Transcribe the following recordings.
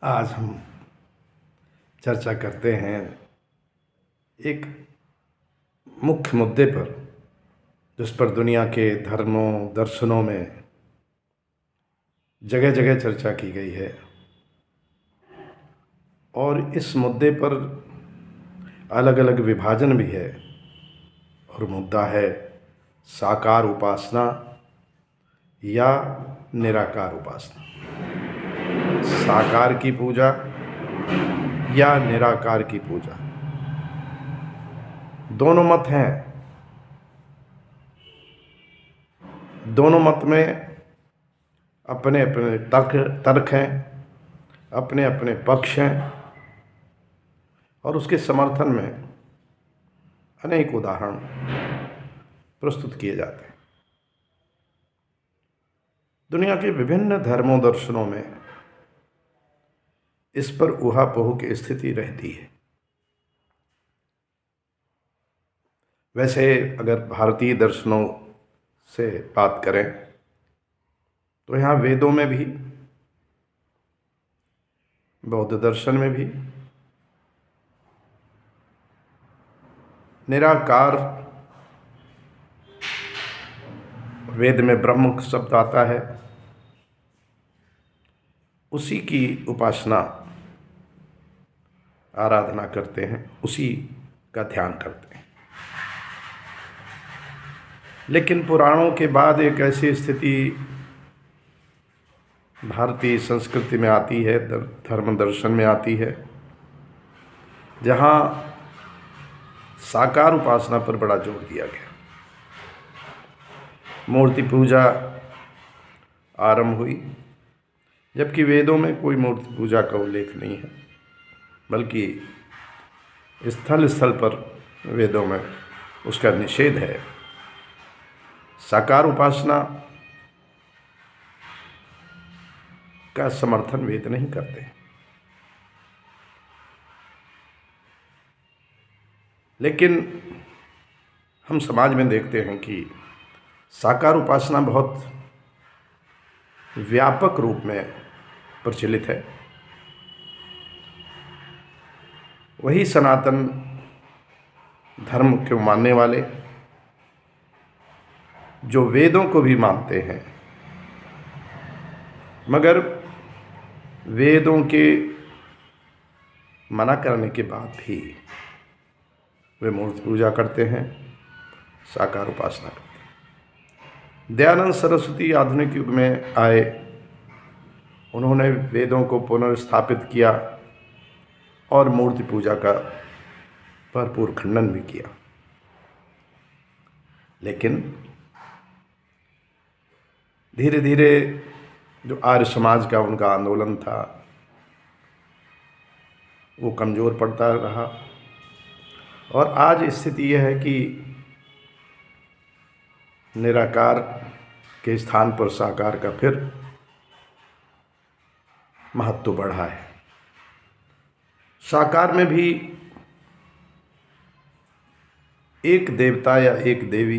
आज हम चर्चा करते हैं एक मुख्य मुद्दे पर, जिस पर दुनिया के धर्मों दर्शनों में जगह जगह चर्चा की गई है। और इस मुद्दे पर अलग अलग विभाजन भी है। और मुद्दा है साकार उपासना या निराकार उपासना, साकार की पूजा या निराकार की पूजा। दोनों मत हैं। दोनों मत में अपने अपने तर्क हैं, अपने अपने पक्ष हैं, और उसके समर्थन में अनेक उदाहरण प्रस्तुत किए जाते हैं। दुनिया के विभिन्न धर्मों दर्शनों में इस पर ऊहापोह की स्थिति रहती है। वैसे अगर भारतीय दर्शनों से बात करें तो यहाँ वेदों में भी, बौद्ध दर्शन में भी निराकार, वेद में ब्रह्म शब्द आता है, उसी की उपासना आराधना करते हैं, उसी का ध्यान करते हैं। लेकिन पुराणों के बाद एक ऐसी स्थिति भारतीय संस्कृति में आती है, धर्म दर्शन में आती है, जहाँ साकार उपासना पर बड़ा जोर दिया गया। मूर्ति पूजा आरंभ हुई, जबकि वेदों में कोई मूर्ति पूजा का उल्लेख नहीं है, बल्कि स्थल स्थल पर वेदों में उसका निषेध है। साकार उपासना का समर्थन वेद नहीं करते। लेकिन हम समाज में देखते हैं कि साकार उपासना बहुत व्यापक रूप में प्रचलित है। वही सनातन धर्म को मानने वाले, जो वेदों को भी मानते हैं, मगर वेदों के मना करने के बाद भी वे मूर्ति पूजा करते हैं, साकार उपासना करते हैं। दयानंद सरस्वती आधुनिक युग में आए, उन्होंने वेदों को पुनर्स्थापित किया और मूर्ति पूजा का भरपूर खंडन भी किया। लेकिन धीरे धीरे जो आर्य समाज का उनका आंदोलन था, वो कमज़ोर पड़ता रहा, और आज स्थिति यह है कि निराकार के स्थान पर साकार का फिर महत्व बढ़ा है। साकार में भी एक देवता या एक देवी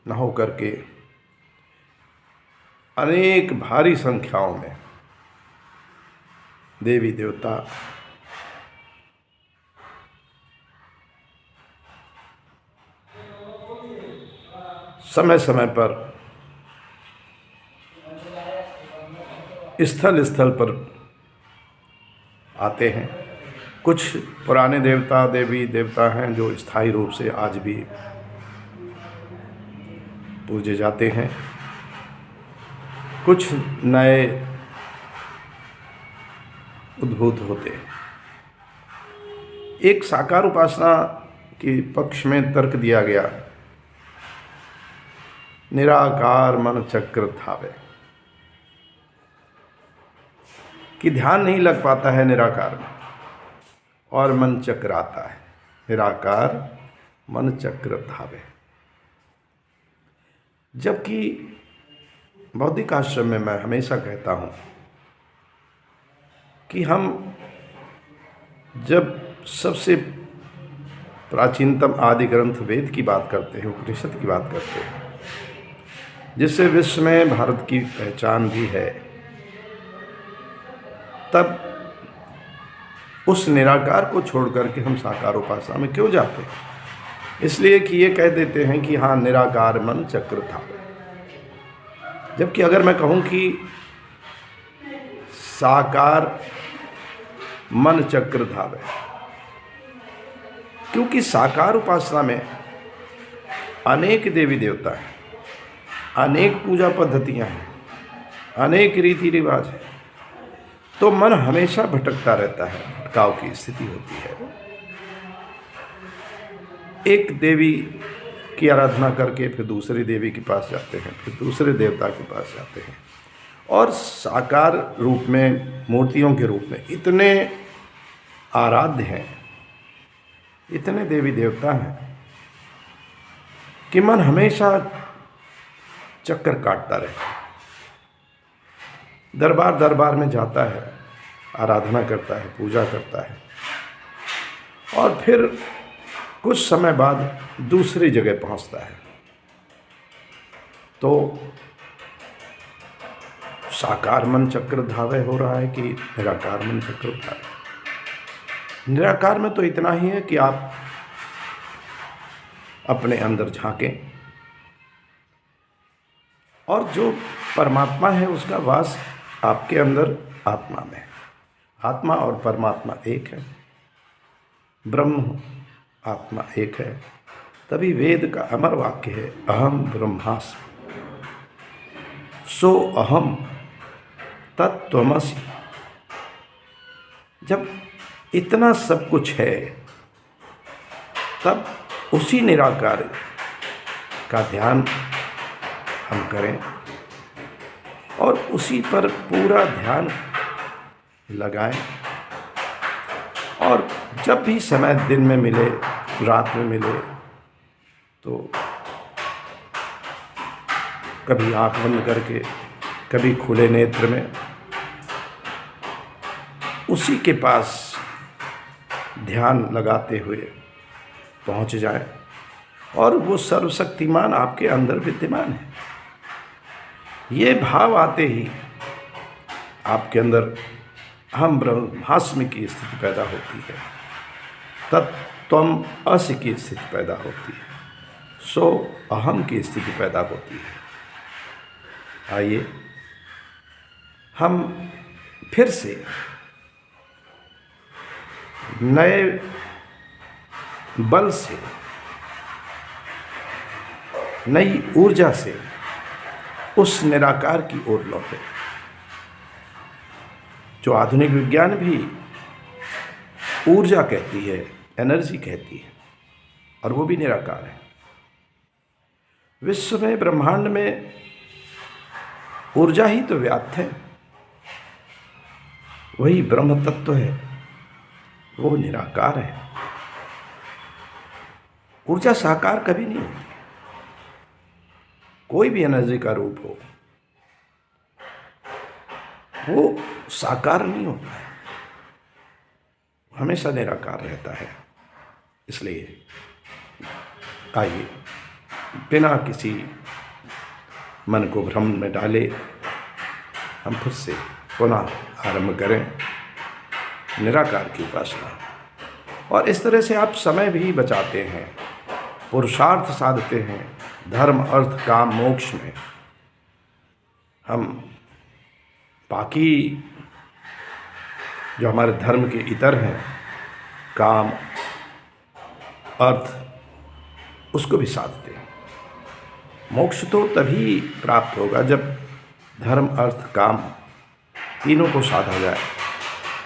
न हो करके अनेक भारी संख्याओं में देवी देवता समय समय पर स्थल स्थल पर आते हैं। कुछ पुराने देवता देवी देवता हैं जो स्थायी रूप से आज भी पूजे जाते हैं। कुछ नए उद्भूत होते हैं। एक साकार उपासना के पक्ष में तर्क दिया गया, निराकार मन चक्र थावे, कि ध्यान नहीं लग पाता है निराकार में और मन चक्राता है। निराकार मन चक्र धावे। जबकि बौद्धिक आश्रम में मैं हमेशा कहता हूँ कि हम जब सबसे प्राचीनतम आदि ग्रंथ वेद की बात करते हैं, उपनिषद की बात करते हैं, जिससे विश्व में भारत की पहचान भी है, तब उस निराकार को छोड़ करके हम साकार उपासना में क्यों जाते हैं? इसलिए कि ये कह देते हैं कि हाँ निराकार मन चक्र धावे। जबकि अगर मैं कहूँ कि साकार मन चक्र धावे, क्योंकि साकार उपासना में अनेक देवी देवता हैं, अनेक पूजा पद्धतियां हैं, अनेक रीति रिवाज हैं, तो मन हमेशा भटकता रहता है, भटकाव की स्थिति होती है। एक देवी की आराधना करके फिर दूसरी देवी के पास जाते हैं, फिर दूसरे देवता के पास जाते हैं, और साकार रूप में, मूर्तियों के रूप में इतने आराध्य हैं, इतने देवी देवता हैं कि मन हमेशा चक्कर काटता रहता है। दरबार दरबार में जाता है, आराधना करता है, पूजा करता है, और फिर कुछ समय बाद दूसरी जगह पहुंचता है। तो साकार मन चक्र धावे हो रहा है कि निराकार मन चक्र धावे? निराकार में तो इतना ही है कि आप अपने अंदर झांकें, और जो परमात्मा है उसका वास आपके अंदर आत्मा में है। आत्मा और परमात्मा एक है, ब्रह्म आत्मा एक है। तभी वेद का अमर वाक्य है, अहम ब्रह्मास्मि, सो अहम तत्त्वमसि। जब इतना सब कुछ है तब उसी निराकार का ध्यान हम करें और उसी पर पूरा ध्यान लगाएं। और जब भी समय दिन में मिले, रात में मिले, तो कभी आँख बंद करके, कभी खुले नेत्र में उसी के पास ध्यान लगाते हुए पहुंच जाए, और वो सर्वशक्तिमान आपके अंदर विद्यमान है। ये भाव आते ही आपके अंदर अहम ब्रह्मास्मि की स्थिति पैदा होती है, तत्त्वम असि की स्थिति पैदा होती है, सो अहम की स्थिति पैदा होती है। आइए हम फिर से नए बल से, नई ऊर्जा से उस निराकार की ओर लौटे, जो आधुनिक विज्ञान भी ऊर्जा कहती है, एनर्जी कहती है, और वो भी निराकार है। विश्व में, ब्रह्मांड में ऊर्जा ही तो व्याप्त है, वही ब्रह्म तत्व है, वो निराकार है। ऊर्जा साकार कभी नहीं होती, कोई भी एनर्जी का रूप हो वो साकार नहीं होता है, हमेशा निराकार रहता है। इसलिए आइए बिना किसी मन को भ्रम में डाले हम फिर से पुनः आरंभ करें निराकार की उपासना। और इस तरह से आप समय भी बचाते हैं, पुरुषार्थ साधते हैं, धर्म अर्थ काम मोक्ष में। हम बाकी जो हमारे धर्म के इतर हैं, काम अर्थ, उसको भी साधते हैं। मोक्ष तो तभी प्राप्त होगा जब धर्म अर्थ काम तीनों को साधा जाए,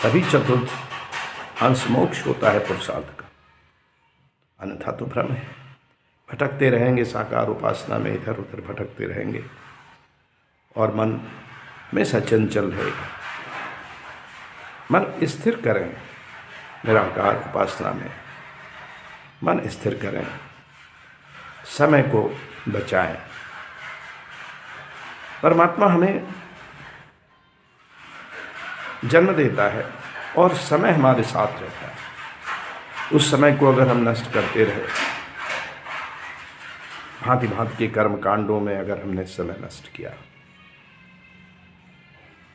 तभी चतुर्थ अंश मोक्ष होता है पुरुषार्थ का। अन्यथा तो भ्रम है, भटकते रहेंगे साकार उपासना में, इधर उधर भटकते रहेंगे और मन में सचंचल रहेगा। मन स्थिर करें निराकार उपासना में, मन स्थिर करें, समय को बचाएं। परमात्मा हमें जन्म देता है और समय हमारे साथ रहता है। उस समय को अगर हम नष्ट करते रहे, भांति भांति के कर्म कांडों में अगर हमने समय नष्ट किया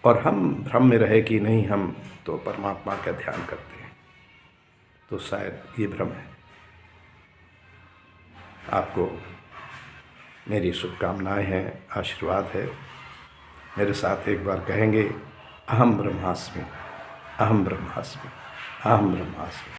और हम भ्रम में रहे कि नहीं हम तो परमात्मा का ध्यान करते हैं, तो शायद ये भ्रम है। आपको मेरी शुभकामनाएं हैं, आशीर्वाद है। मेरे साथ एक बार कहेंगे, अहम ब्रह्मास्मि, अहम ब्रह्मास्मि, अहम ब्रह्मास्मि।